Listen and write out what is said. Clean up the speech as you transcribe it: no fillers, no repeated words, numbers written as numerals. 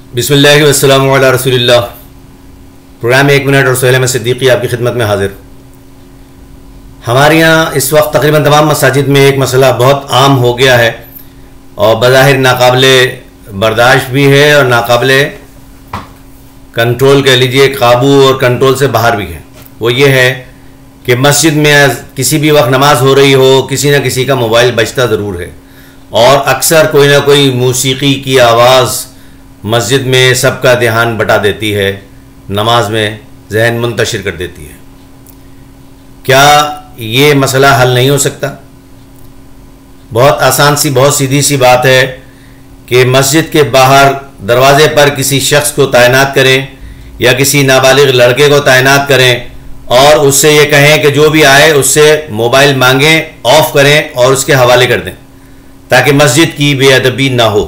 बिस्मिल्लाहि वस्सलामु अला रसूलिल्लाह। Programme 1 minute और सुहेल अहमद सिद्दीकी आपकी खिदमत में हाजिर। हमारे यहाँ इस वक्त तकरीबन तमाम मसाजिद में एक मसला बहुत आम हो गया है और बज़ाहिर नाकाबिले बर्दाश्त भी है और नाकाबिले कंट्रोल कह लीजिए, काबू और कंट्रोल से बाहर भी है। वो ये है कि मस्जिद में किसी भी वक्त नमाज हो रही हो, किसी न किसी का मोबाइल बजता ज़रूर है और अक्सर कोई ना कोई मौसीकी की आवाज़ मस्जिद में सबका ध्यान बटा देती है, नमाज में जहन मुंतशिर कर देती है। क्या ये मसला हल नहीं हो सकता? बहुत आसान सी, बहुत सीधी सी बात है कि मस्जिद के बाहर दरवाज़े पर किसी शख्स को तैनात करें या किसी नाबालिग लड़के को तैनात करें और उससे ये कहें कि जो भी आए उससे मोबाइल मांगें, ऑफ़ करें और उसके हवाले कर दें ताकि मस्जिद की बेअदबी ना हो।